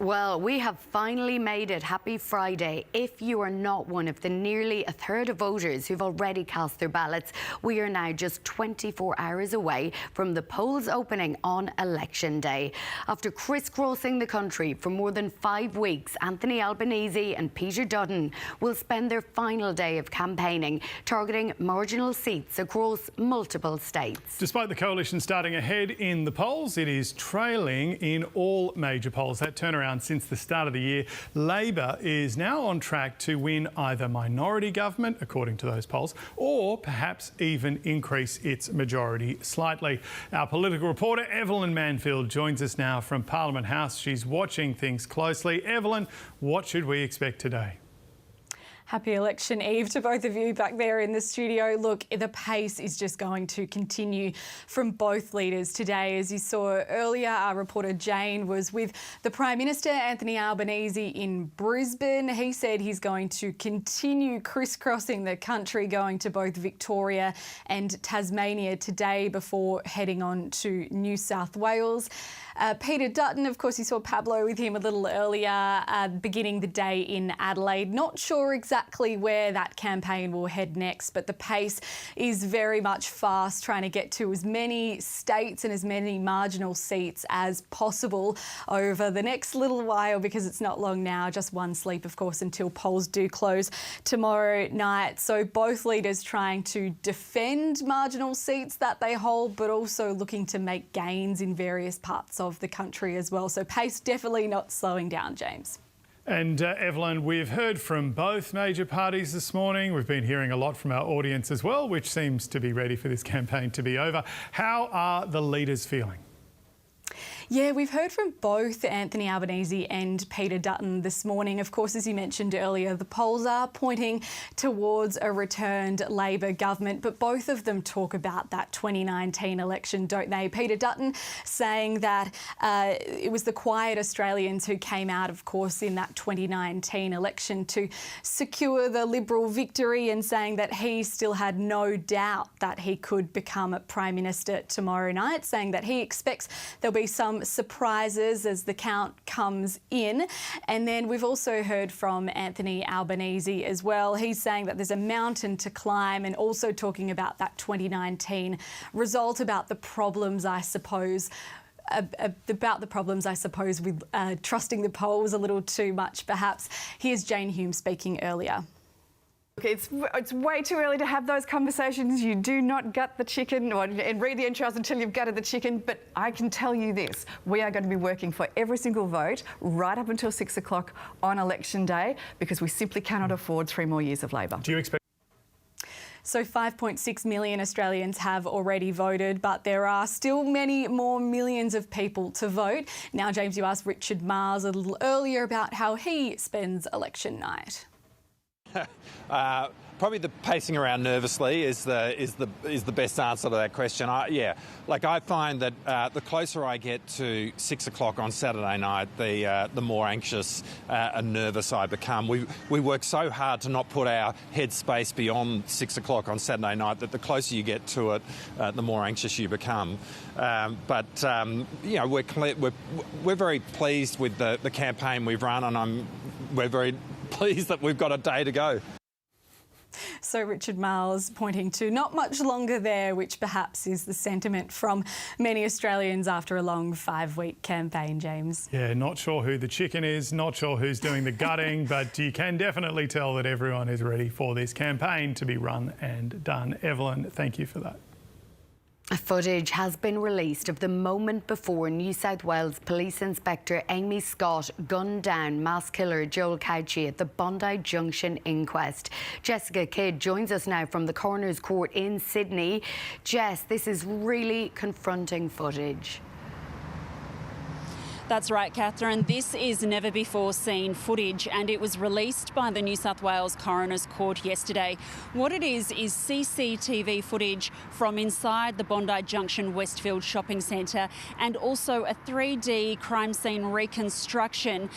Well, we have finally made it. Happy Friday. If you are not one of the nearly a third of voters who've already cast their ballots, we are now just 24 hours away from the polls opening on Election Day. After crisscrossing the country for more than 5 weeks, Anthony Albanese and Peter Dutton will spend their final day of campaigning, targeting marginal seats across multiple states. Despite the coalition starting ahead in the polls, it is trailing in all major polls. That turnaround since the start of the year. Labor is now on track to win either minority government, according to those polls, or perhaps even increase its majority slightly. Our political reporter, Evelyn Manfield, joins us now from Parliament House. She's watching things closely. Evelyn, what should we expect today? Happy election eve to both of you back there in the studio. Look, the pace is just going to continue from both leaders today. As you saw earlier, our reporter Jane was with the Prime Minister, Anthony Albanese, in Brisbane. He said he's going to continue crisscrossing the country, going to both Victoria and Tasmania today before heading on to New South Wales. Peter Dutton, of course, you saw Pablo with him a little earlier, beginning the day in Adelaide. Not sure exactly where that campaign will head next, but the pace is very much fast, trying to get to as many states and as many marginal seats as possible over the next little while, because it's not long now, just one sleep, of course, until polls do close tomorrow night. So both leaders trying to defend marginal seats that they hold, but also looking to make gains in various parts of the country as well. So pace definitely not slowing down, James. And Evelyn, we've heard from both major parties this morning. We've been hearing a lot from our audience as well, which seems to be ready for this campaign to be over. How are the leaders feeling? Yeah, we've heard from both Anthony Albanese and Peter Dutton this morning. Of course, as you mentioned earlier, the polls are pointing towards a returned Labor government, but both of them talk about that 2019 election, don't they? Peter Dutton saying that it was the quiet Australians who came out, of course, in that 2019 election to secure the Liberal victory, and saying that he still had no doubt that he could become a Prime Minister tomorrow night, saying that he expects there'll be some surprises as the count comes in. And then we've also heard from Anthony Albanese as well. He's saying that there's a mountain to climb, and also talking about that 2019 result, about the problems, I suppose, with trusting the polls a little too much, perhaps. Here's Jane Hume speaking earlier. It's way too early to have those conversations. You do not gut the chicken and read the entrails until you've gutted the chicken. But I can tell you this, we are going to be working for every single vote right up until 6 o'clock on election day, because we simply cannot afford 3 more years of Labor. Do you expect... So 5.6 million Australians have already voted, but there are still many more millions of people to vote. Now, James, you asked Richard Marles a little earlier about how he spends election night. Probably the pacing around nervously is the best answer to that question. I find that the closer I get to 6 o'clock on Saturday night, the more anxious and nervous I become. We work so hard to not put our headspace beyond 6 o'clock on Saturday night that the closer you get to it, the more anxious you become. We're very pleased with the campaign we've run, and we're very pleased that we've got a day to go. So Richard Marles pointing to not much longer there, which perhaps is the sentiment from many Australians after a long 5-week campaign, James. Yeah, not sure who the chicken is, not sure who's doing the gutting, but you can definitely tell that everyone is ready for this campaign to be run and done. Evelyn, thank you for that. Footage has been released of the moment before New South Wales Police Inspector Amy Scott gunned down mass killer Joel Cauchi at the Bondi Junction inquest. Jessica Kidd joins us now from the Coroner's Court in Sydney. Jess, this is really confronting footage. That's right, Catherine. This is never-before-seen footage, and it was released by the New South Wales Coroner's Court yesterday. What it is CCTV footage from inside the Bondi Junction Westfield shopping centre, and also a 3D crime scene reconstruction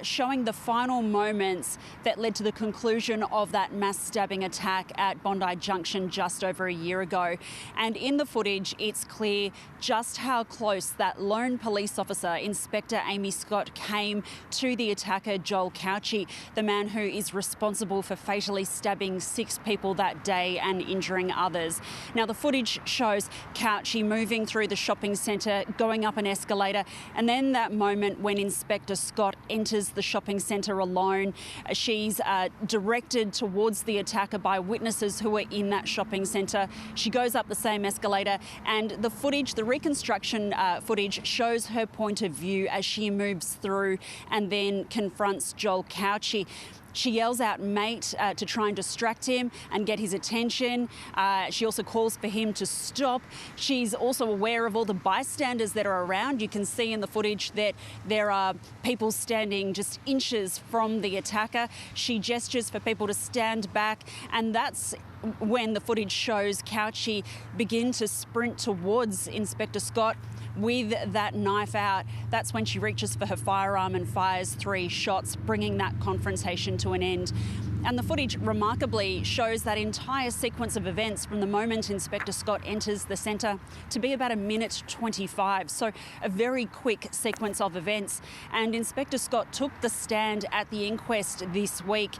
showing the final moments that led to the conclusion of that mass stabbing attack at Bondi Junction just over a year ago. And in the footage, it's clear just how close that lone police officer, Inspector Inspector Amy Scott came to the attacker, Joel Cauchi, the man who is responsible for fatally stabbing 6 people that day and injuring others. Now, the footage shows Cauchi moving through the shopping centre, going up an escalator, and then that moment when Inspector Scott enters the shopping centre alone. She's directed towards the attacker by witnesses who are in that shopping centre. She goes up the same escalator, and the footage, the reconstruction footage, shows her point of view as she moves through and then confronts Joel Cauchi. She yells out, "Mate," to try and distract him and get his attention. She also calls for him to stop. She's also aware of all the bystanders that are around. You can see in the footage that there are people standing just inches from the attacker. She gestures for people to stand back, and that's when the footage shows Cauchi begin to sprint towards Inspector Scott with that knife out. That's when she reaches for her firearm and fires 3 shots, bringing that confrontation to an end. And the footage remarkably shows that entire sequence of events from the moment Inspector Scott enters the centre to be about 1:25. So a very quick sequence of events. And Inspector Scott took the stand at the inquest this week.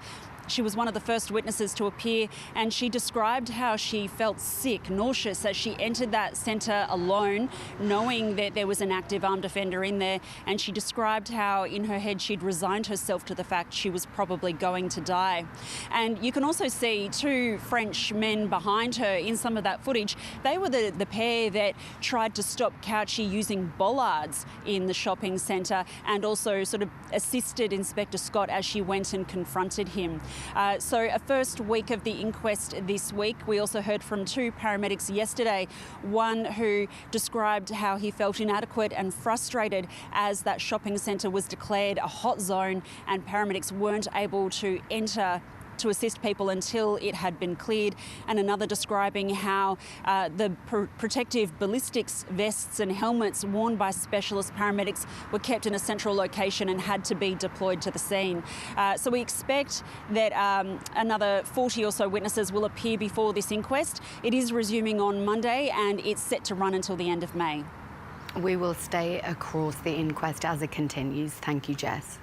She was one of the first witnesses to appear, and she described how she felt sick, nauseous as she entered that centre alone, knowing that there was an active armed offender in there. And she described how in her head she'd resigned herself to the fact she was probably going to die. And you can also see 2 French men behind her in some of that footage. They were the pair that tried to stop Cauchi using bollards in the shopping centre, and also sort of assisted Inspector Scott as she went and confronted him. So a first week of the inquest this week. We also heard from 2 paramedics yesterday, one who described how he felt inadequate and frustrated as that shopping centre was declared a hot zone and paramedics weren't able to enter to assist people until it had been cleared, and another describing how the protective ballistics vests and helmets worn by specialist paramedics were kept in a central location and had to be deployed to the scene. So we expect that another 40 or so witnesses will appear before this inquest. It is resuming on Monday and it's set to run until the end of May. We will stay across the inquest as it continues. Thank you, Jess.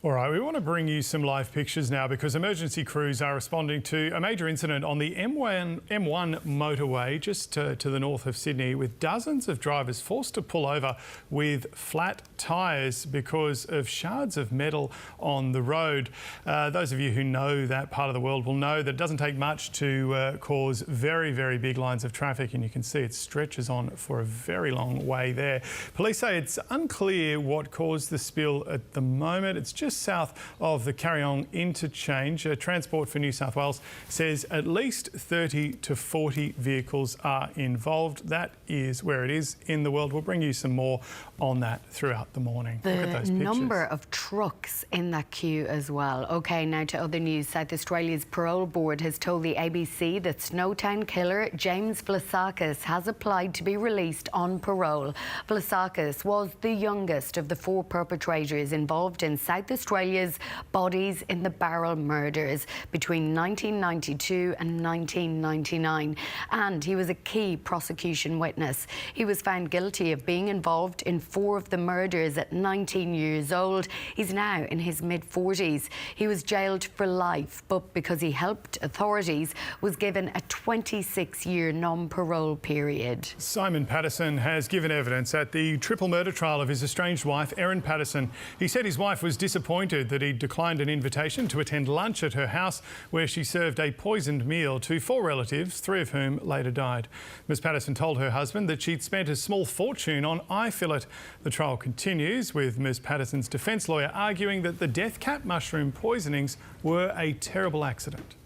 All right, we want to bring you some live pictures now because emergency crews are responding to a major incident on the M1 motorway just to the north of Sydney, with dozens of drivers forced to pull over with flat tyres because of shards of metal on the road. Those of you who know that part of the world will know that it doesn't take much to cause very, very big lines of traffic, and you can see it stretches on for a very long way there. Police say it's unclear what caused the spill at the moment. It's just south of the Carryong interchange. Transport for New South Wales says at least 30 to 40 vehicles are involved. That is where it is in the world. We'll bring you some more on that throughout the morning. Look at those pictures. The number of trucks in that queue as well. OK, now to other news. South Australia's parole board has told the ABC that Snowtown killer James Vlassakis has applied to be released on parole. Vlassakis was the youngest of the 4 perpetrators involved in South Australia's bodies in the barrel murders between 1992 and 1999, and he was a key prosecution witness. He was found guilty of being involved in 4 of the murders at 19 years old. He's now in his mid-40s. He was jailed for life, but because he helped authorities, was given a 26-year non-parole period. Simon Patterson has given evidence at the triple murder trial of his estranged wife, Erin Patterson. He said his wife was disappointed that he declined an invitation to attend lunch at her house, where she served a poisoned meal to 4 relatives, 3 of whom later died. Ms Patterson told her husband that she'd spent a small fortune on eye fillet. The trial continues, with Ms Patterson's defence lawyer arguing that the death cap mushroom poisonings were a terrible accident.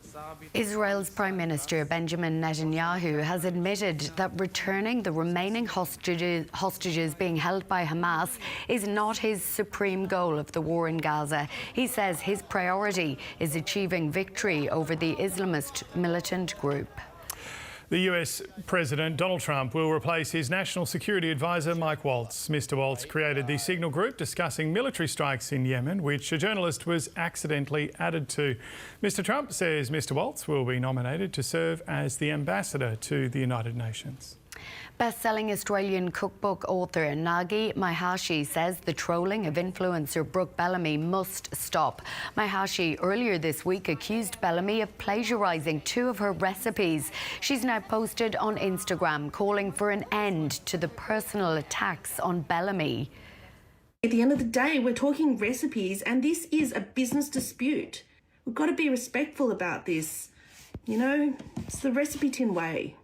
Israel's Prime Minister Benjamin Netanyahu has admitted that returning the remaining hostages being held by Hamas is not his supreme goal of the war in Gaza. He says his priority is achieving victory over the Islamist militant group. The US President Donald Trump will replace his national security advisor Mike Waltz. Mr Waltz created the Signal Group discussing military strikes in Yemen, which a journalist was accidentally added to. Mr Trump says Mr Waltz will be nominated to serve as the ambassador to the United Nations. Best-selling Australian cookbook author Nagi Maehashi says the trolling of influencer Brooke Bellamy must stop. Maehashi earlier this week accused Bellamy of plagiarising 2 of her recipes. She's now posted on Instagram calling for an end to the personal attacks on Bellamy. At the end of the day, we're talking recipes and this is a business dispute. We've got to be respectful about this. You know, it's the RecipeTin way.